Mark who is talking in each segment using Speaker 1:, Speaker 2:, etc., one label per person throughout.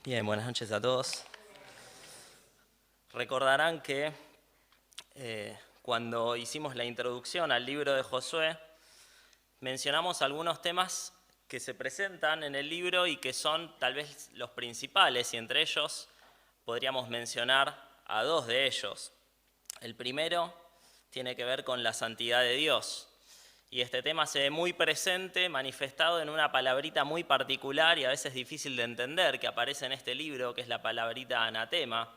Speaker 1: Bien, buenas noches a todos. Recordarán que cuando hicimos la introducción al libro de Josué, mencionamos algunos temas que se presentan en el libro y que son tal vez los principales, y entre ellos podríamos mencionar a dos de ellos. El primero tiene que ver con la santidad de Dios. Y este tema se ve muy presente, manifestado en una palabrita muy particular y a veces difícil de entender que aparece en este libro, que es la palabrita anatema.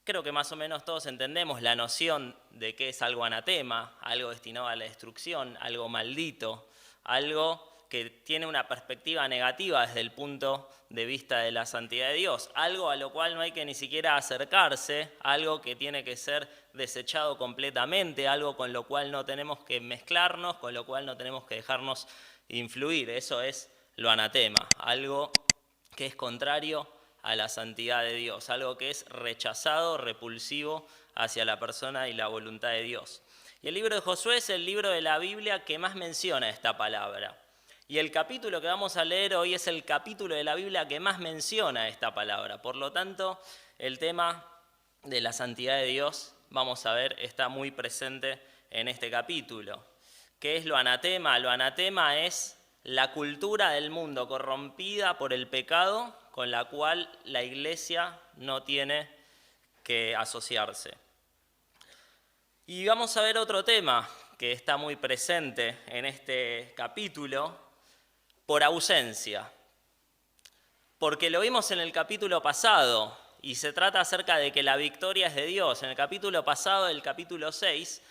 Speaker 1: Creo que más o menos todos entendemos la noción de qué es algo anatema, algo destinado a la destrucción, algo maldito, algo que tiene una perspectiva negativa desde el punto de vista de la santidad de Dios, algo a lo cual no hay que ni siquiera acercarse, algo que tiene que ser desechado completamente, algo con lo cual no tenemos que mezclarnos, con lo cual no tenemos que dejarnos influir. Eso es lo anatema, algo que es contrario a la santidad de Dios, algo que es rechazado, repulsivo hacia la persona y la voluntad de Dios. Y el libro de Josué es el libro de la Biblia que más menciona esta palabra. Y el capítulo que vamos a leer hoy es el capítulo de la Biblia que más menciona esta palabra. Por lo tanto, el tema de la santidad de Dios, vamos a ver, está muy presente en este capítulo. ¿Qué es lo anatema? Lo anatema es la cultura del mundo corrompida por el pecado con la cual la iglesia no tiene que asociarse. Y vamos a ver otro tema que está muy presente en este capítulo, por ausencia. Porque lo vimos en el capítulo pasado, y se trata acerca de que la victoria es de Dios. En el capítulo pasado, el capítulo 6,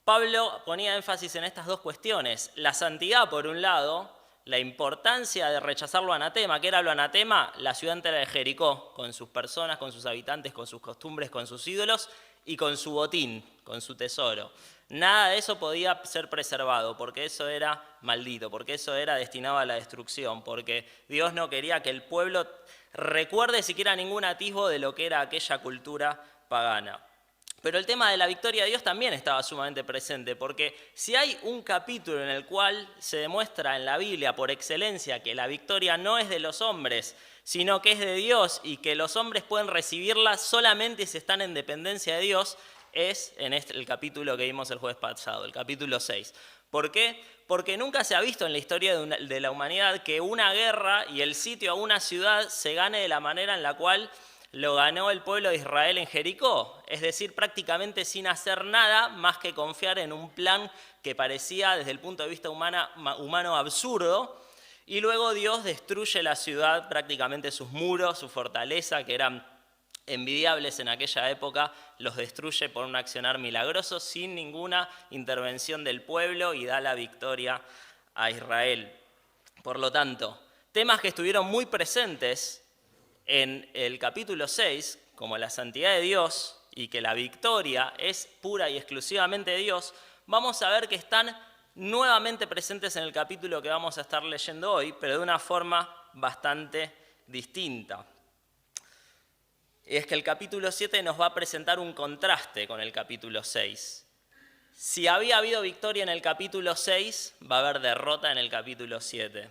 Speaker 1: Pablo ponía énfasis en estas dos cuestiones. La santidad, por un lado, la importancia de rechazar lo anatema. ¿Qué era lo anatema? La ciudad entera de Jericó, con sus personas, con sus habitantes, con sus costumbres, con sus ídolos y con su botín, con su tesoro. Nada de eso podía ser preservado, porque eso era maldito, porque eso era destinado a la destrucción, porque Dios no quería que el pueblo recuerde siquiera ningún atisbo de lo que era aquella cultura pagana. Pero el tema de la victoria de Dios también estaba sumamente presente, porque si hay un capítulo en el cual se demuestra en la Biblia por excelencia que la victoria no es de los hombres, sino que es de Dios y que los hombres pueden recibirla solamente si están en dependencia de Dios, es en el capítulo que vimos el jueves pasado, el capítulo 6. ¿Por qué? Porque nunca se ha visto en la historia de la humanidad que una guerra y el sitio a una ciudad se gane de la manera en la cual lo ganó el pueblo de Israel en Jericó, es decir, prácticamente sin hacer nada más que confiar en un plan que parecía desde el punto de vista humano absurdo, y luego Dios destruye la ciudad, prácticamente sus muros, su fortaleza, que eran envidiables en aquella época, los destruye por un accionar milagroso sin ninguna intervención del pueblo y da la victoria a Israel. Por lo tanto, temas que estuvieron muy presentes en el capítulo 6, como la santidad de Dios y que la victoria es pura y exclusivamente de Dios, vamos a ver que están nuevamente presentes en el capítulo que vamos a estar leyendo hoy, pero de una forma bastante distinta. Es que el capítulo 7 nos va a presentar un contraste con el capítulo 6. Si había habido victoria en el capítulo 6, va a haber derrota en el capítulo 7.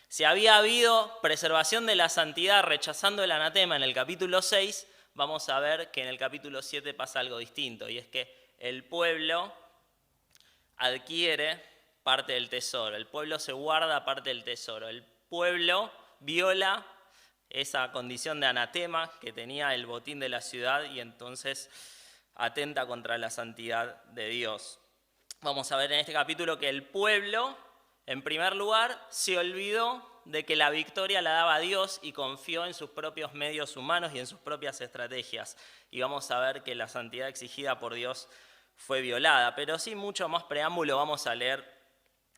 Speaker 1: Si había habido preservación de la santidad rechazando el anatema en el capítulo 6, vamos a ver que en el capítulo 7 pasa algo distinto, y es que el pueblo adquiere parte del tesoro, el pueblo se guarda parte del tesoro, el pueblo viola esa condición de anatema que tenía el botín de la ciudad y entonces atenta contra la santidad de Dios. Vamos a ver en este capítulo que el pueblo, en primer lugar, se olvidó de que la victoria la daba Dios y confió en sus propios medios humanos y en sus propias estrategias. Y vamos a ver que la santidad exigida por Dios fue violada. Pero sin mucho más preámbulo vamos a leer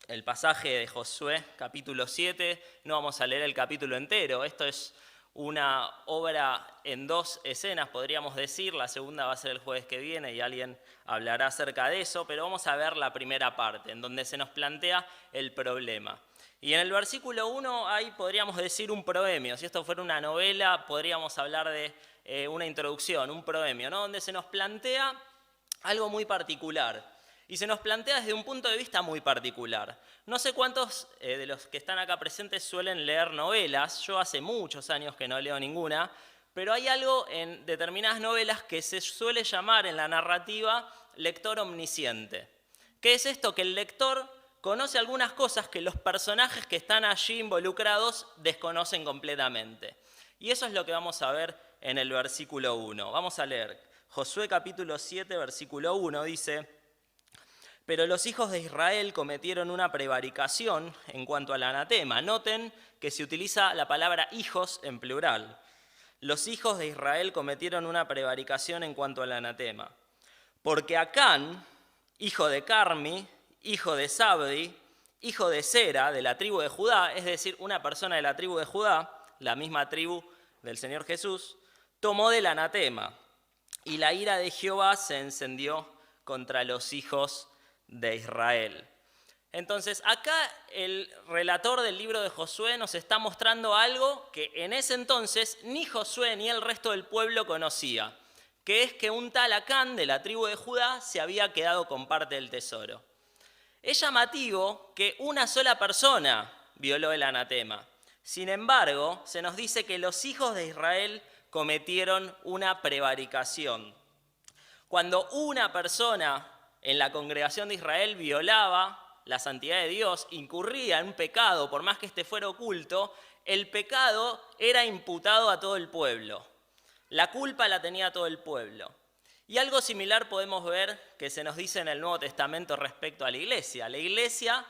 Speaker 1: el pasaje de Josué, capítulo 7. No vamos a leer el capítulo entero. Esto es una obra en dos escenas, podríamos decir. La segunda va a ser el jueves que viene y alguien hablará acerca de eso, pero vamos a ver la primera parte, en donde se nos plantea el problema. Y en el versículo 1 hay, podríamos decir, un proemio. Si esto fuera una novela, podríamos hablar de una introducción, un proemio, ¿no? Donde se nos plantea algo muy particular. Y se nos plantea desde un punto de vista muy particular. No sé cuántos de los que están acá presentes suelen leer novelas. Yo hace muchos años que no leo ninguna, pero hay algo en determinadas novelas que se suele llamar en la narrativa lector omnisciente. ¿Qué es esto? Que el lector conoce algunas cosas que los personajes que están allí involucrados desconocen completamente. Y eso es lo que vamos a ver en el versículo 1. Vamos a leer Josué capítulo 7, versículo 1, dice: pero los hijos de Israel cometieron una prevaricación en cuanto al anatema. Noten que se utiliza la palabra hijos en plural. Los hijos de Israel cometieron una prevaricación en cuanto al anatema. Porque Acán, hijo de Carmi, hijo de Zabdi, hijo de Sera, de la tribu de Judá, es decir, una persona de la tribu de Judá, la misma tribu del Señor Jesús, tomó del anatema. Y la ira de Jehová se encendió contra los hijos de Israel. Entonces, acá el relator del libro de Josué nos está mostrando algo que en ese entonces ni Josué ni el resto del pueblo conocía, que es que un tal Acán de la tribu de Judá se había quedado con parte del tesoro. Es llamativo que una sola persona violó el anatema. Sin embargo, se nos dice que los hijos de Israel cometieron una prevaricación. Cuando una persona en la congregación de Israel violaba la santidad de Dios, incurría en un pecado, por más que este fuera oculto, el pecado era imputado a todo el pueblo. La culpa la tenía todo el pueblo. Y algo similar podemos ver que se nos dice en el Nuevo Testamento respecto a la iglesia. La iglesia,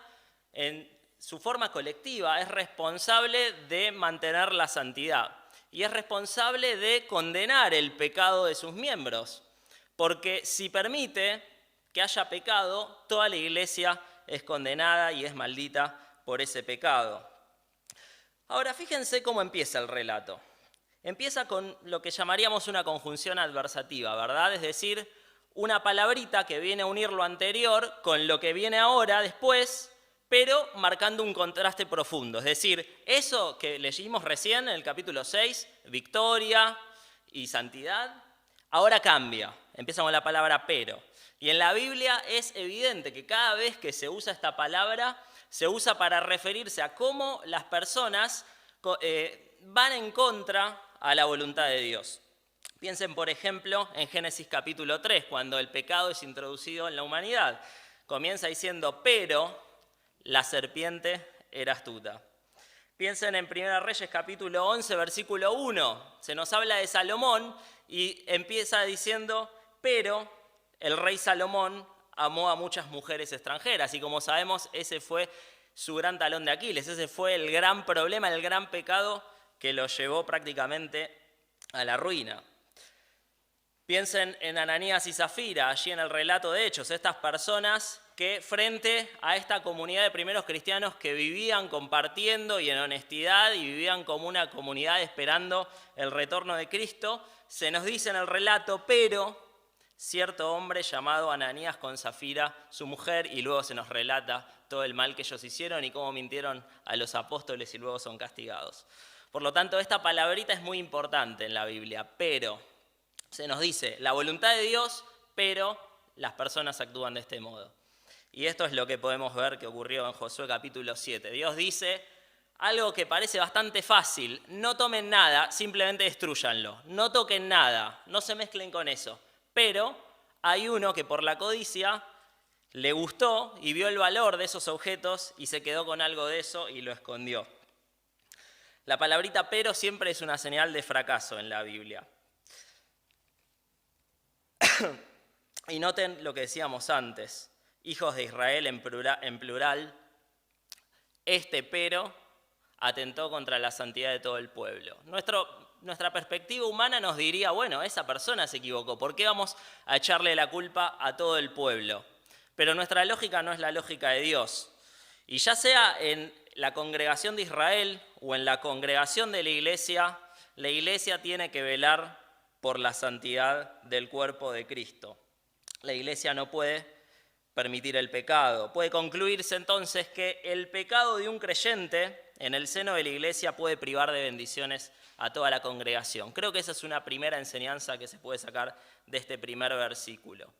Speaker 1: en su forma colectiva, es responsable de mantener la santidad y es responsable de condenar el pecado de sus miembros, porque si permite que haya pecado, toda la iglesia es condenada y es maldita por ese pecado. Ahora, fíjense cómo empieza el relato. Empieza con lo que llamaríamos una conjunción adversativa, ¿verdad? Es decir, una palabrita que viene a unir lo anterior con lo que viene ahora, después, pero marcando un contraste profundo. Es decir, eso que leímos recién en el capítulo 6, victoria y santidad, ahora cambia. Empieza con la palabra pero. Y en la Biblia es evidente que cada vez que se usa esta palabra, se usa para referirse a cómo las personas van en contra a la voluntad de Dios. Piensen, por ejemplo, en Génesis capítulo 3, cuando el pecado es introducido en la humanidad. Comienza diciendo, pero la serpiente era astuta. Piensen en 1 Reyes capítulo 11, versículo 1. Se nos habla de Salomón y empieza diciendo, pero el rey Salomón amó a muchas mujeres extranjeras. Y como sabemos, ese fue su gran talón de Aquiles. Ese fue el gran problema, el gran pecado que lo llevó prácticamente a la ruina. Piensen en Ananías y Zafira, allí en el relato de Hechos, estas personas que frente a esta comunidad de primeros cristianos que vivían compartiendo y en honestidad y vivían como una comunidad esperando el retorno de Cristo, se nos dice en el relato, pero cierto hombre llamado Ananías con Zafira, su mujer, y luego se nos relata todo el mal que ellos hicieron y cómo mintieron a los apóstoles y luego son castigados. Por lo tanto, esta palabrita es muy importante en la Biblia, pero se nos dice la voluntad de Dios, pero las personas actúan de este modo. Y esto es lo que podemos ver que ocurrió en Josué capítulo 7. Dios dice algo que parece bastante fácil, no tomen nada, simplemente destrúyanlo, no toquen nada, no se mezclen con eso. Pero hay uno que por la codicia le gustó y vio el valor de esos objetos y se quedó con algo de eso y lo escondió. La palabrita pero siempre es una señal de fracaso en la Biblia. Y noten lo que decíamos antes, hijos de Israel en plural, este pero atentó contra la santidad de todo el pueblo. Nuestra perspectiva humana nos diría, bueno, esa persona se equivocó, ¿por qué vamos a echarle la culpa a todo el pueblo? Pero nuestra lógica no es la lógica de Dios. Y ya sea en la congregación de Israel o en la congregación de la iglesia tiene que velar por la santidad del cuerpo de Cristo. La iglesia no puede permitir el pecado. Puede concluirse entonces que el pecado de un creyente en el seno de la iglesia puede privar de bendiciones a toda la congregación. Creo que esa es una primera enseñanza que se puede sacar de este primer versículo.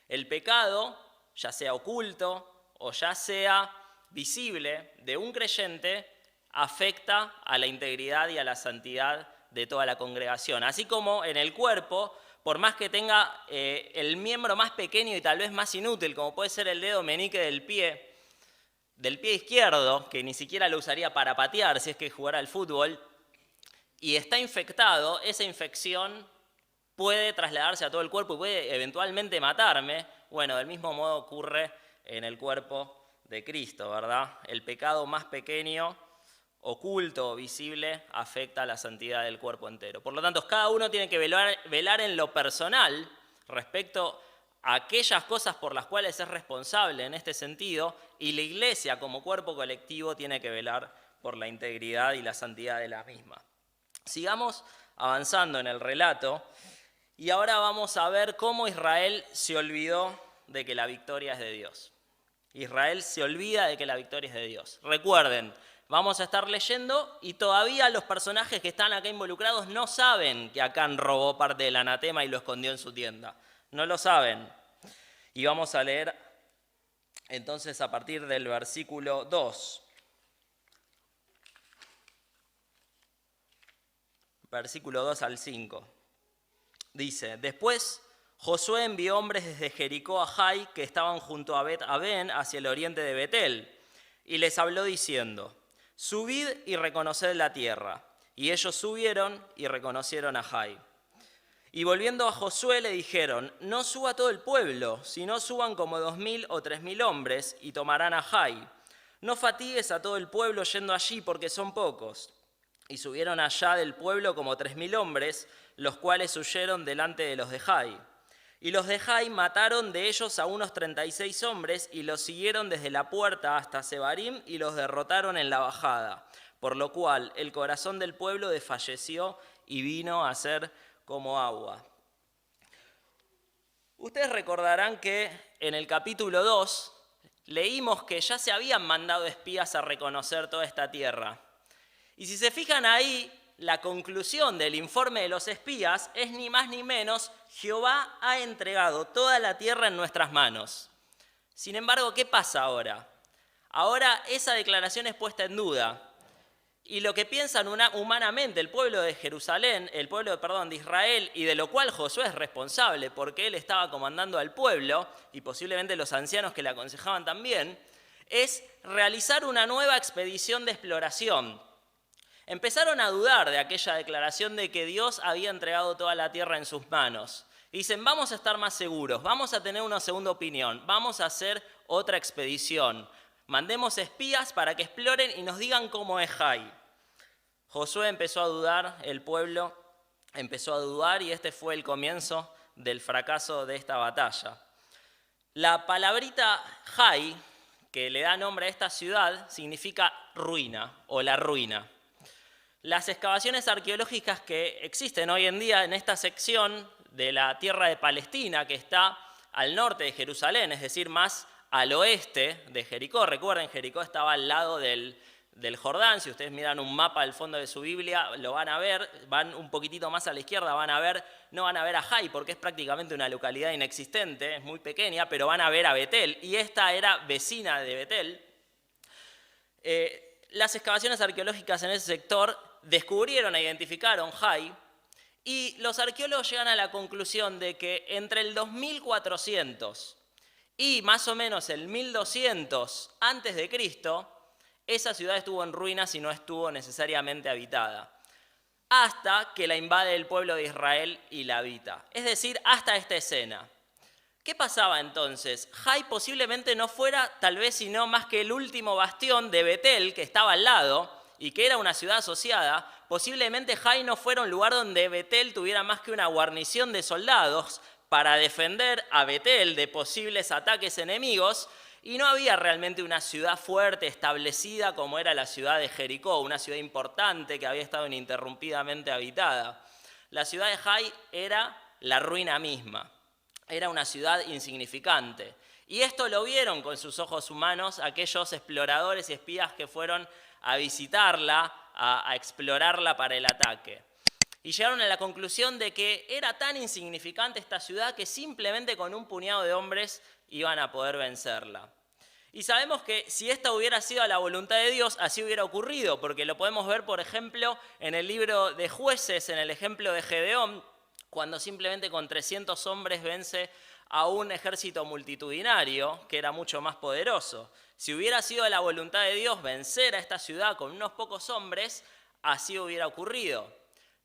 Speaker 1: El pecado ya sea oculto o ya sea visible, de un creyente, afecta a la integridad y a la santidad de toda la congregación. Así como en el cuerpo, por más que tenga el miembro más pequeño y tal vez más inútil, como puede ser el dedo meñique del pie izquierdo, que ni siquiera lo usaría para patear si es que jugara al fútbol, y está infectado, esa infección puede trasladarse a todo el cuerpo y puede eventualmente matarme. Bueno, del mismo modo ocurre en el cuerpo de Cristo, ¿verdad? El pecado más pequeño, oculto o visible, afecta a la santidad del cuerpo entero. Por lo tanto, cada uno tiene que velar en lo personal respecto a aquellas cosas por las cuales es responsable en este sentido, y la Iglesia como cuerpo colectivo tiene que velar por la integridad y la santidad de la misma. Sigamos avanzando en el relato y ahora vamos a ver cómo Israel se olvidó de que la victoria es de Dios. Israel se olvida de que la victoria es de Dios. Recuerden, vamos a estar leyendo y todavía los personajes que están acá involucrados no saben que Acán robó parte del anatema y lo escondió en su tienda. No lo saben. Y vamos a leer entonces a partir del versículo 2. Versículo 2 al 5. Dice: Después Josué envió hombres desde Jericó a Jai, que estaban junto a Bet-Aben, hacia el oriente de Betel, y les habló diciendo: Subid y reconoced la tierra. Y ellos subieron y reconocieron a Jai. Y volviendo a Josué le dijeron: No suba todo el pueblo, sino suban como 2000 o 3000 hombres, y tomarán a Jai. No fatigues a todo el pueblo yendo allí, porque son pocos. Y subieron allá del pueblo como 3000 hombres, los cuales huyeron delante de los de Jai. Y los de Jai mataron de ellos a unos 36 hombres, y los siguieron desde la puerta hasta Sebarim, y los derrotaron en la bajada. Por lo cual el corazón del pueblo desfalleció y vino a ser como agua. Ustedes recordarán que en el capítulo 2 leímos que ya se habían mandado espías a reconocer toda esta tierra. Y si se fijan ahí, la conclusión del informe de los espías es ni más ni menos: Jehová ha entregado toda la tierra en nuestras manos. Sin embargo, ¿qué pasa ahora? Ahora esa declaración es puesta en duda. Y lo que piensan humanamente el pueblo de Jerusalén, de Israel, y de lo cual Josué es responsable porque él estaba comandando al pueblo, y posiblemente los ancianos que le aconsejaban también, es realizar una nueva expedición de exploración. Empezaron a dudar de aquella declaración de que Dios había entregado toda la tierra en sus manos. Y dicen: vamos a estar más seguros, vamos a tener una segunda opinión, vamos a hacer otra expedición. Mandemos espías para que exploren y nos digan cómo es Jai. Josué empezó a dudar, el pueblo empezó a dudar, y este fue el comienzo del fracaso de esta batalla. La palabrita Jai, que le da nombre a esta ciudad, significa ruina o la ruina. Las excavaciones arqueológicas que existen hoy en día en esta sección de la tierra de Palestina, que está al norte de Jerusalén, es decir, más al oeste de Jericó. Recuerden, Jericó estaba al lado del Jordán. Si ustedes miran un mapa al fondo de su Biblia, lo van a ver. Van un poquitito más a la izquierda, no van a ver a Jai, porque es prácticamente una localidad inexistente, es muy pequeña, pero van a ver a Betel, y esta era vecina de Betel. Las excavaciones arqueológicas en ese sector descubrieron e identificaron Jai, y los arqueólogos llegan a la conclusión de que entre el 2400 y más o menos el 1200 antes de Cristo, esa ciudad estuvo en ruinas y no estuvo necesariamente habitada, hasta que la invade el pueblo de Israel y la habita. Es decir, hasta esta escena. ¿Qué pasaba entonces? Jai posiblemente no fuera tal vez sino más que el último bastión de Betel, que estaba al lado y que era una ciudad asociada. Posiblemente Jai no fuera un lugar donde Betel tuviera más que una guarnición de soldados para defender a Betel de posibles ataques enemigos, y no había realmente una ciudad fuerte establecida como era la ciudad de Jericó, una ciudad importante que había estado ininterrumpidamente habitada. La ciudad de Jai era la ruina misma. Era una ciudad insignificante. Y esto lo vieron con sus ojos humanos aquellos exploradores y espías que fueron a visitarla, a explorarla para el ataque. Y llegaron a la conclusión de que era tan insignificante esta ciudad que simplemente con un puñado de hombres iban a poder vencerla. Y sabemos que si esta hubiera sido a la voluntad de Dios, así hubiera ocurrido, porque lo podemos ver, por ejemplo, en el libro de Jueces, en el ejemplo de Gedeón, cuando simplemente con 300 hombres vence a un ejército multitudinario que era mucho más poderoso. Si hubiera sido a la voluntad de Dios vencer a esta ciudad con unos pocos hombres, así hubiera ocurrido.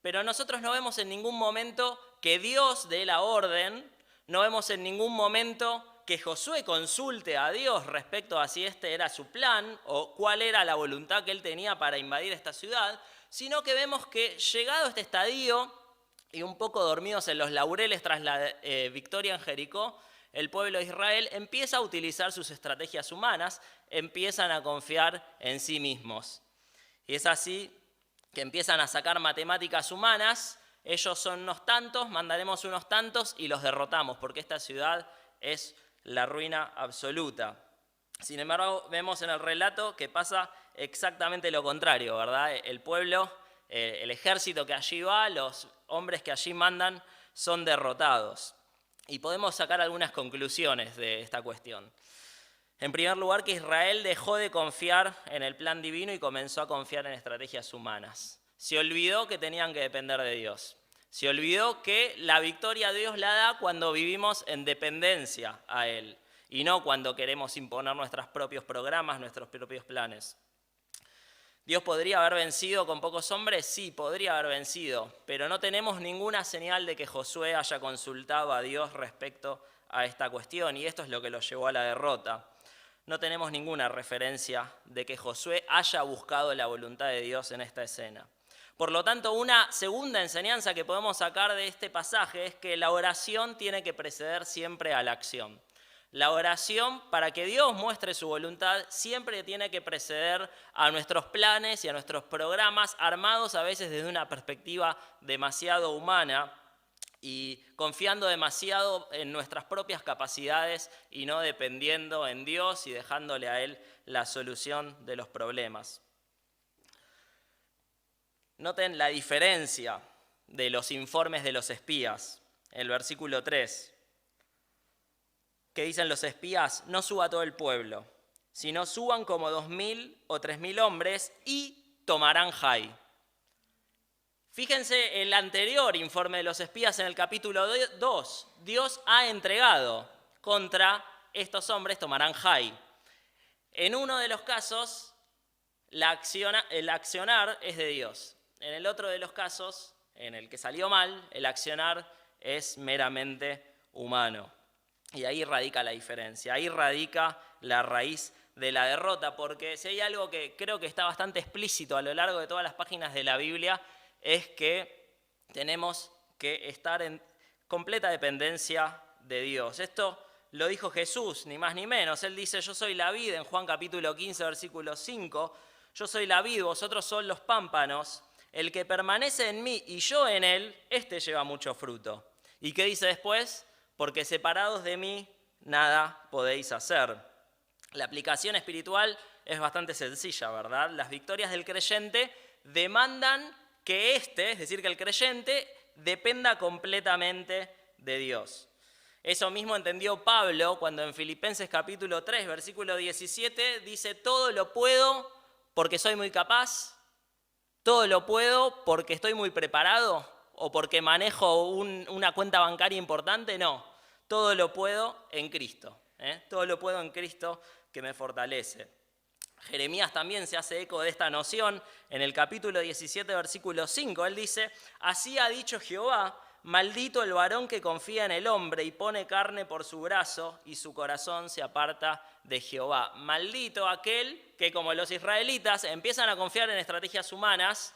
Speaker 1: Pero nosotros no vemos en ningún momento que Dios dé la orden, no vemos en ningún momento que Josué consulte a Dios respecto a si este era su plan o cuál era la voluntad que él tenía para invadir esta ciudad, sino que vemos que llegado este estadio y un poco dormidos en los laureles tras la victoria en Jericó, el pueblo de Israel empieza a utilizar sus estrategias humanas, empiezan a confiar en sí mismos. Y es así que empiezan a sacar matemáticas humanas, ellos son unos tantos, mandaremos unos tantos y los derrotamos, porque esta ciudad es la ruina absoluta. Sin embargo, vemos en el relato que pasa exactamente lo contrario, ¿verdad? El pueblo, el ejército que allí va, los hombres que allí mandan, son derrotados. Y podemos sacar algunas conclusiones de esta cuestión. En primer lugar, que Israel dejó de confiar en el plan divino y comenzó a confiar en estrategias humanas. Se olvidó que tenían que depender de Dios. Se olvidó que la victoria Dios la da cuando vivimos en dependencia a Él y no cuando queremos imponer nuestros propios programas, nuestros propios planes. ¿Dios podría haber vencido con pocos hombres? Sí, podría haber vencido, pero no tenemos ninguna señal de que Josué haya consultado a Dios respecto a esta cuestión y esto es lo que lo llevó a la derrota. No tenemos ninguna referencia de que Josué haya buscado la voluntad de Dios en esta escena. Por lo tanto, una segunda enseñanza que podemos sacar de este pasaje es que la oración tiene que preceder siempre a la acción. La oración, para que Dios muestre su voluntad, siempre tiene que preceder a nuestros planes y a nuestros programas, armados a veces desde una perspectiva demasiado humana y confiando demasiado en nuestras propias capacidades y no dependiendo en Dios y dejándole a Él la solución de los problemas. Noten la diferencia de los informes de los espías. El versículo 3, que dicen los espías, no suba todo el pueblo, sino suban como 2.000 o 3.000 hombres y tomarán Jai. Fíjense el anterior informe de los espías en el capítulo 2. Dios ha entregado contra estos hombres, tomarán Jai. En uno de los casos, el accionar es de Dios. En el otro de los casos, en el que salió mal, el accionar es meramente humano. Y ahí radica la diferencia, ahí radica la raíz de la derrota, porque si hay algo que creo que está bastante explícito a lo largo de todas las páginas de la Biblia, es que tenemos que estar en completa dependencia de Dios. Esto lo dijo Jesús, ni más ni menos. Él dice, yo soy la vid, en Juan capítulo 15, versículo 5, yo soy la vid, vosotros son los pámpanos. El que permanece en mí y yo en él, este lleva mucho fruto. ¿Y qué dice después? Porque separados de mí, nada podéis hacer. La aplicación espiritual es bastante sencilla, ¿verdad? Las victorias del creyente demandan que es decir, que el creyente dependa completamente de Dios. Eso mismo entendió Pablo cuando en Filipenses capítulo 3, versículo 17, dice, todo lo puedo porque soy muy capaz, todo lo puedo porque estoy muy preparado o porque manejo una cuenta bancaria importante, no, todo lo puedo en Cristo, todo lo puedo en Cristo que me fortalece. Jeremías también se hace eco de esta noción en el capítulo 17, versículo 5. Él dice, así ha dicho Jehová, maldito el varón que confía en el hombre y pone carne por su brazo y su corazón se aparta de Jehová. Maldito aquel que, como los israelitas, empiezan a confiar en estrategias humanas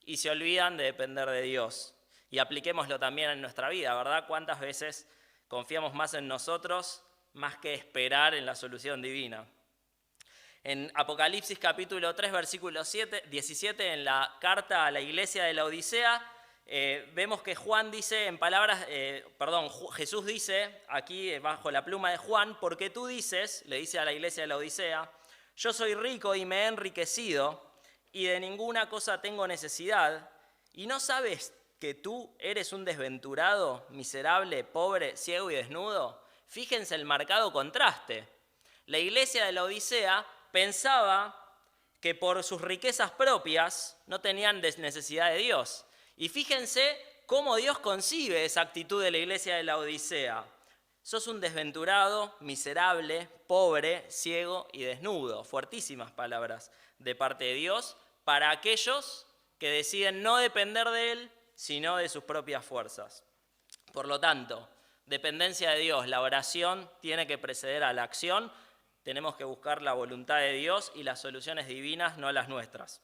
Speaker 1: y se olvidan de depender de Dios. Y apliquémoslo también en nuestra vida, ¿verdad? ¿Cuántas veces confiamos más en nosotros más que esperar en la solución divina? En Apocalipsis capítulo 3, versículo 17, en la carta a la iglesia de la Odisea, vemos que Jesús dice, aquí bajo la pluma de Juan, porque tú dices, le dice a la iglesia de la Odisea, yo soy rico y me he enriquecido y de ninguna cosa tengo necesidad, y no sabes que tú eres un desventurado, miserable, pobre, ciego y desnudo? Fíjense el marcado contraste. La iglesia de la Odisea pensaba que por sus riquezas propias no tenían necesidad de Dios. Y fíjense cómo Dios concibe esa actitud de la iglesia de la Odisea. Sos un desventurado, miserable, pobre, ciego y desnudo. Fuertísimas palabras de parte de Dios para aquellos que deciden no depender de Él, sino de sus propias fuerzas. Por lo tanto, dependencia de Dios, la oración tiene que preceder a la acción. Tenemos que buscar la voluntad de Dios y las soluciones divinas, no las nuestras.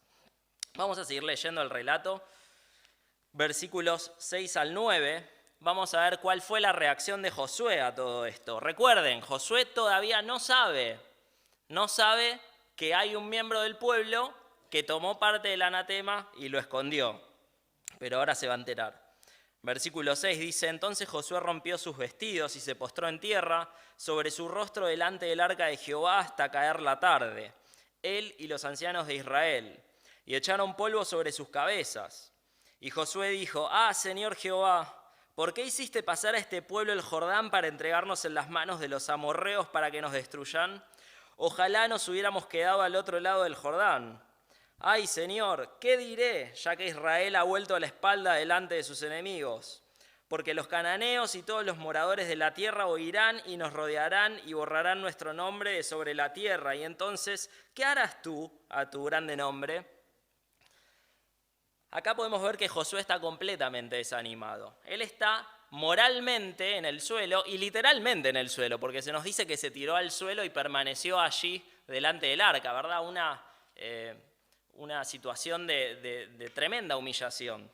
Speaker 1: Vamos a seguir leyendo el relato. Versículos 6 al 9, vamos a ver cuál fue la reacción de Josué a todo esto. Recuerden, Josué todavía no sabe que hay un miembro del pueblo que tomó parte del anatema y lo escondió, pero ahora se va a enterar. Versículo 6 dice, entonces Josué rompió sus vestidos y se postró en tierra sobre su rostro delante del arca de Jehová hasta caer la tarde, él y los ancianos de Israel, y echaron polvo sobre sus cabezas. Y Josué dijo, Señor Jehová, ¿por qué hiciste pasar a este pueblo el Jordán para entregarnos en las manos de los amorreos para que nos destruyan? Ojalá nos hubiéramos quedado al otro lado del Jordán. Ay, Señor, ¿qué diré, ya que Israel ha vuelto a la espalda delante de sus enemigos? Porque los cananeos y todos los moradores de la tierra oirán y nos rodearán y borrarán nuestro nombre de sobre la tierra. Y entonces, ¿qué harás tú a tu grande nombre? Acá podemos ver que Josué está completamente desanimado. Él está moralmente en el suelo y literalmente en el suelo, porque se nos dice que se tiró al suelo y permaneció allí delante del arca, ¿verdad? Una situación de tremenda humillación.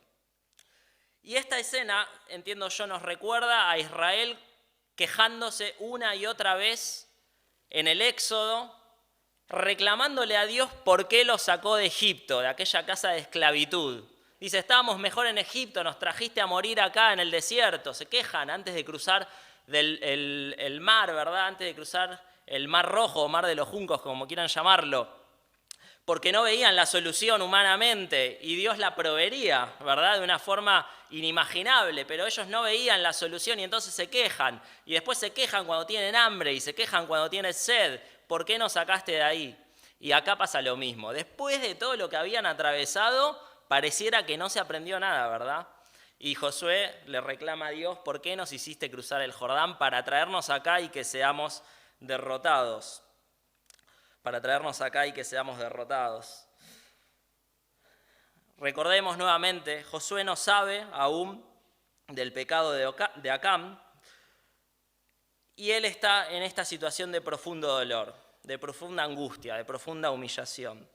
Speaker 1: Y esta escena, entiendo yo, nos recuerda a Israel quejándose una y otra vez en el Éxodo, reclamándole a Dios por qué los sacó de Egipto, de aquella casa de esclavitud. Dice, estábamos mejor en Egipto, nos trajiste a morir acá en el desierto. Se quejan antes de cruzar el mar, ¿verdad? Antes de cruzar el Mar Rojo o Mar de los Juncos, como quieran llamarlo. Porque no veían la solución humanamente y Dios la proveería, ¿verdad? De una forma inimaginable, pero ellos no veían la solución y entonces se quejan. Y después se quejan cuando tienen hambre y se quejan cuando tienen sed. ¿Por qué nos sacaste de ahí? Y acá pasa lo mismo. Después de todo lo que habían atravesado, pareciera que no se aprendió nada, ¿verdad? Y Josué le reclama a Dios, ¿por qué nos hiciste cruzar el Jordán para traernos acá y que seamos derrotados? Para traernos acá y que seamos derrotados. Recordemos nuevamente, Josué no sabe aún del pecado de Acán y él está en esta situación de profundo dolor, de profunda angustia, de profunda humillación.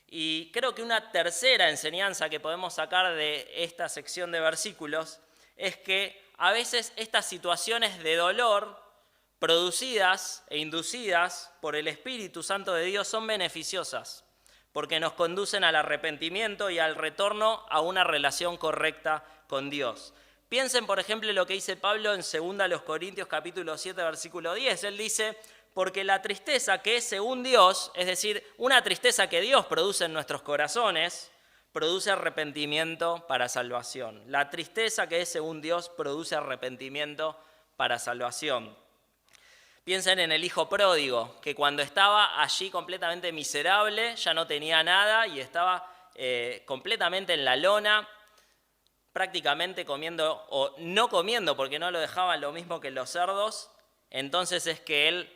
Speaker 1: Y creo que una tercera enseñanza que podemos sacar de esta sección de versículos es que a veces estas situaciones de dolor producidas e inducidas por el Espíritu Santo de Dios son beneficiosas, porque nos conducen al arrepentimiento y al retorno a una relación correcta con Dios. Piensen, por ejemplo, lo que dice Pablo en 2 Corintios capítulo 7, versículo 10. Él dice, porque la tristeza que es según Dios, es decir, una tristeza que Dios produce en nuestros corazones, produce arrepentimiento para salvación. La tristeza que es según Dios produce arrepentimiento para salvación. Piensen en el hijo pródigo, que cuando estaba allí completamente miserable, ya no tenía nada y estaba completamente en la lona, prácticamente comiendo o no comiendo porque no lo dejaban lo mismo que los cerdos. Entonces es que él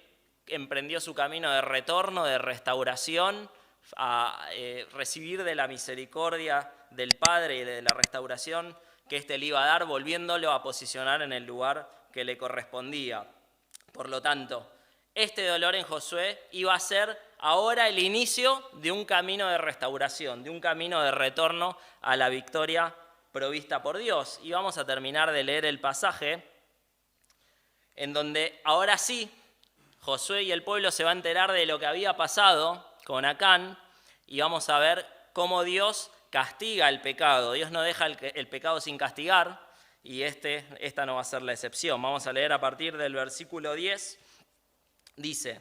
Speaker 1: emprendió su camino de retorno, de restauración, a recibir de la misericordia del Padre y de la restauración que éste le iba a dar, volviéndolo a posicionar en el lugar que le correspondía. Por lo tanto, este dolor en Josué iba a ser ahora el inicio de un camino de restauración, de un camino de retorno a la victoria provista por Dios. Y vamos a terminar de leer el pasaje en donde ahora sí Josué y el pueblo se va a enterar de lo que había pasado con Acán y vamos a ver cómo Dios castiga el pecado. Dios no deja el pecado sin castigar. Y esta no va a ser la excepción. Vamos a leer a partir del versículo 10. Dice,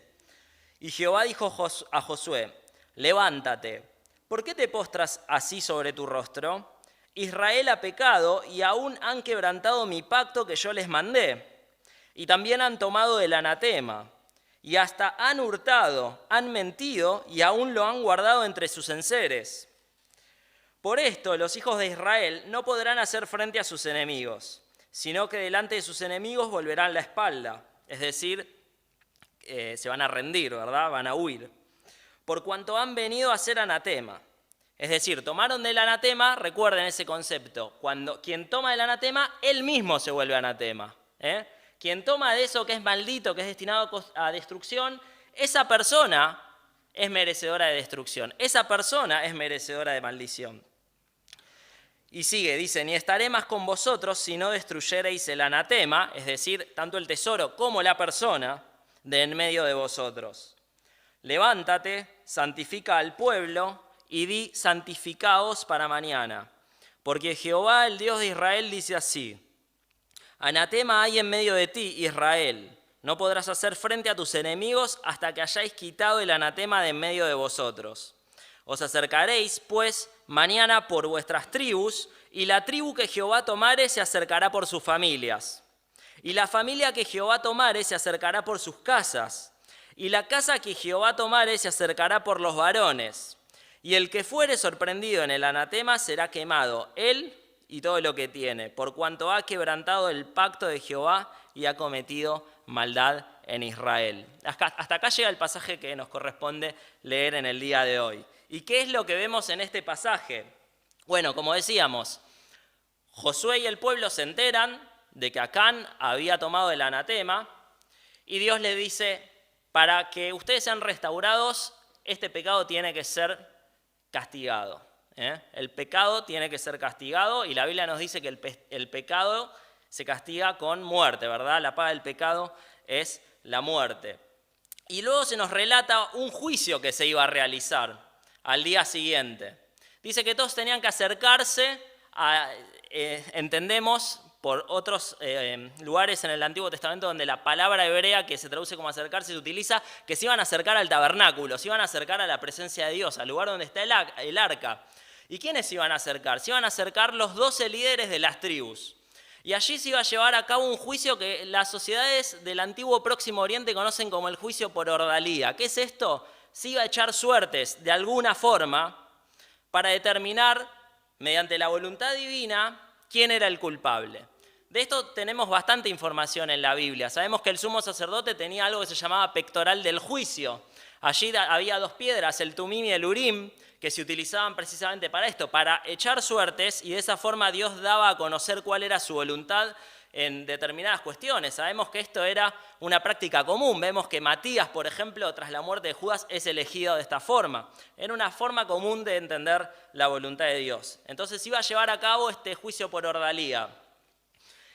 Speaker 1: y Jehová dijo a Josué, levántate, ¿por qué te postras así sobre tu rostro? Israel ha pecado y aún han quebrantado mi pacto que yo les mandé. Y también han tomado el anatema. Y hasta han hurtado, han mentido y aún lo han guardado entre sus enseres. Por esto los hijos de Israel no podrán hacer frente a sus enemigos, sino que delante de sus enemigos volverán la espalda. Es decir, se van a rendir, ¿verdad? Van a huir. Por cuanto han venido a ser anatema. Es decir, tomaron del anatema, recuerden ese concepto, cuando quien toma del anatema, él mismo se vuelve anatema. Quien toma de eso que es maldito, que es destinado a destrucción, esa persona es merecedora de destrucción, esa persona es merecedora de maldición. Y sigue, dice, ni estaré más con vosotros si no destruyereis el anatema, es decir, tanto el tesoro como la persona de en medio de vosotros. Levántate, santifica al pueblo y di santificaos para mañana, porque Jehová, el Dios de Israel, dice así, anatema hay en medio de ti, Israel, no podrás hacer frente a tus enemigos hasta que hayáis quitado el anatema de en medio de vosotros. Os acercaréis, pues, mañana por vuestras tribus, y la tribu que Jehová tomare se acercará por sus familias. Y la familia que Jehová tomare se acercará por sus casas. Y la casa que Jehová tomare se acercará por los varones. Y el que fuere sorprendido en el anatema será quemado, él y todo lo que tiene, por cuanto ha quebrantado el pacto de Jehová y ha cometido maldad en Israel. Hasta acá llega el pasaje que nos corresponde leer en el día de hoy. ¿Y qué es lo que vemos en este pasaje? Bueno, como decíamos, Josué y el pueblo se enteran de que Acán había tomado el anatema y Dios le dice, para que ustedes sean restaurados, este pecado tiene que ser castigado. El pecado tiene que ser castigado y la Biblia nos dice que el pecado se castiga con muerte, ¿verdad? La paga del pecado es la muerte. Y luego se nos relata un juicio que se iba a realizar al día siguiente. Dice que todos tenían que acercarse, entendemos por otros lugares en el Antiguo Testamento donde la palabra hebrea que se traduce como acercarse se utiliza, que se iban a acercar al tabernáculo, se iban a acercar a la presencia de Dios, al lugar donde está el arca. ¿Y quiénes se iban a acercar? Se iban a acercar los 12 líderes de las tribus. Y allí se iba a llevar a cabo un juicio que las sociedades del antiguo Próximo Oriente conocen como el juicio por ordalía. ¿Qué es esto? Se iba a echar suertes de alguna forma para determinar, mediante la voluntad divina, quién era el culpable. De esto tenemos bastante información en la Biblia. Sabemos que el sumo sacerdote tenía algo que se llamaba pectoral del juicio. Allí había 2 piedras, el Tumim y el Urim, que se utilizaban precisamente para esto, para echar suertes, y de esa forma Dios daba a conocer cuál era su voluntad en determinadas cuestiones. Sabemos que esto era una práctica común. Vemos que Matías, por ejemplo, tras la muerte de Judas, es elegido de esta forma. Era una forma común de entender la voluntad de Dios. Entonces iba a llevar a cabo este juicio por ordalía.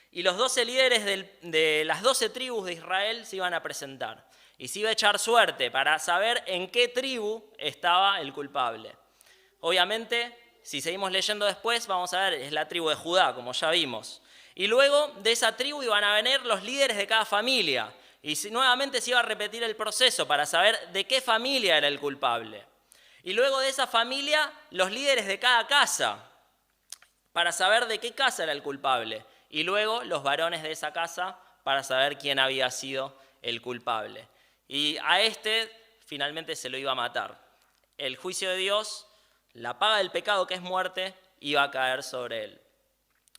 Speaker 1: Y los 12 líderes de las 12 tribus de Israel se iban a presentar. Y se iba a echar suerte para saber en qué tribu estaba el culpable. Obviamente, si seguimos leyendo después, vamos a ver, es la tribu de Judá, como ya vimos. Y luego de esa tribu iban a venir los líderes de cada familia. Y nuevamente se iba a repetir el proceso para saber de qué familia era el culpable. Y luego de esa familia, los líderes de cada casa, para saber de qué casa era el culpable. Y luego los varones de esa casa, para saber quién había sido el culpable. Y a este finalmente se lo iba a matar. El juicio de Dios, la paga del pecado que es muerte, iba a caer sobre él.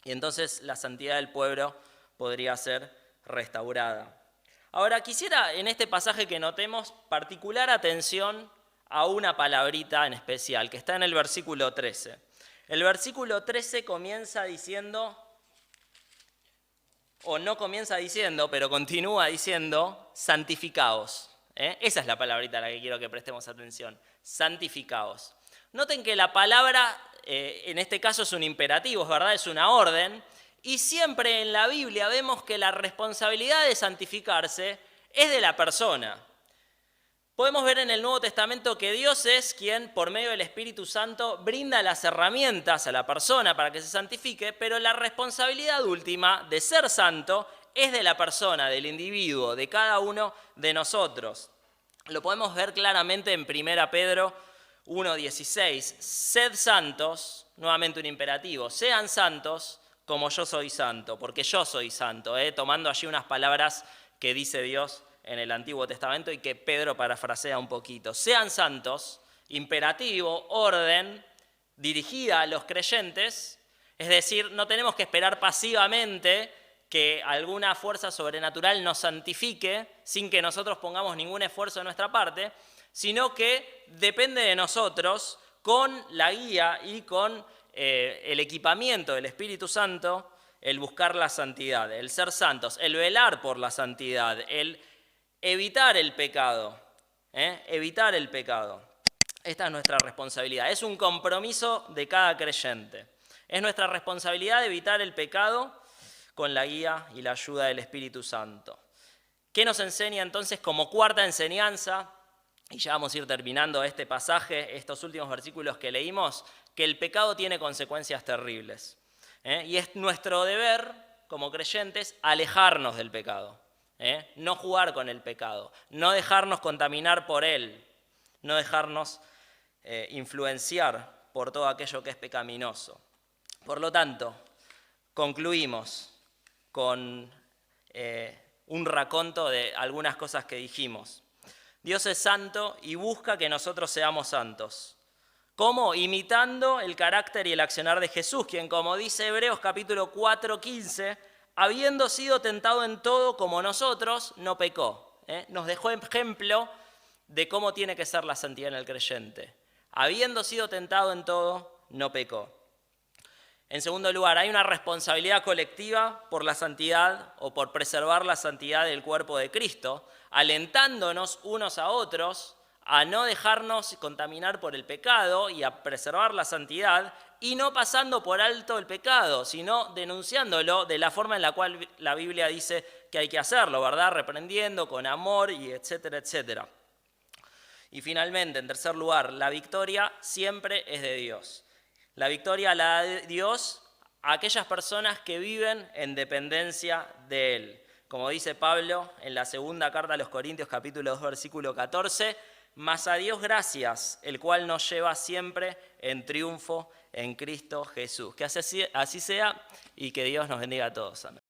Speaker 1: Y entonces la santidad del pueblo podría ser restaurada. Ahora quisiera en este pasaje que notemos particular atención a una palabrita en especial, que está en el versículo 13. El versículo 13 comienza diciendo, o no comienza diciendo, pero continúa diciendo, santificaos. Esa es la palabrita a la que quiero que prestemos atención, santificaos. Noten que la palabra, en este caso es un imperativo, es verdad, es una orden, y siempre en la Biblia vemos que la responsabilidad de santificarse es de la persona. Podemos ver en el Nuevo Testamento que Dios es quien, por medio del Espíritu Santo, brinda las herramientas a la persona para que se santifique, pero la responsabilidad última de ser santo es de la persona, del individuo, de cada uno de nosotros. Lo podemos ver claramente en 1 Pedro 1:16, sed santos, nuevamente un imperativo, sean santos como yo soy santo, porque yo soy santo, tomando allí unas palabras que dice Dios en el Antiguo Testamento y que Pedro parafrasea un poquito. Sean santos, imperativo, orden, dirigida a los creyentes, es decir, no tenemos que esperar pasivamente que alguna fuerza sobrenatural nos santifique sin que nosotros pongamos ningún esfuerzo de nuestra parte, sino que depende de nosotros, con la guía y con el equipamiento del Espíritu Santo, el buscar la santidad, el ser santos, el velar por la santidad, el evitar el pecado, evitar el pecado. Esta es nuestra responsabilidad, es un compromiso de cada creyente. Es nuestra responsabilidad evitar el pecado con la guía y la ayuda del Espíritu Santo. ¿Qué nos enseña entonces como cuarta enseñanza? Y ya vamos a ir terminando este pasaje, estos últimos versículos que leímos, que el pecado tiene consecuencias terribles. Y es nuestro deber, como creyentes, alejarnos del pecado. No jugar con el pecado, no dejarnos contaminar por él, no dejarnos influenciar por todo aquello que es pecaminoso. Por lo tanto, concluimos con un raconto de algunas cosas que dijimos. Dios es santo y busca que nosotros seamos santos. ¿Cómo? Imitando el carácter y el accionar de Jesús, quien, como dice Hebreos capítulo 4:15, habiendo sido tentado en todo como nosotros, no pecó. Nos dejó ejemplo de cómo tiene que ser la santidad en el creyente. Habiendo sido tentado en todo, no pecó. En segundo lugar, hay una responsabilidad colectiva por la santidad o por preservar la santidad del cuerpo de Cristo, alentándonos unos a otros a no dejarnos contaminar por el pecado y a preservar la santidad, y no pasando por alto el pecado, sino denunciándolo de la forma en la cual la Biblia dice que hay que hacerlo, ¿verdad? Reprendiendo con amor y etcétera, etcétera. Y finalmente, en tercer lugar, la victoria siempre es de Dios. La victoria la da Dios a aquellas personas que viven en dependencia de Él. Como dice Pablo en la segunda carta a los Corintios, capítulo 2, versículo 14, mas a Dios gracias, el cual nos lleva siempre en triunfo en Cristo Jesús. Que así sea y que Dios nos bendiga a todos. Amén.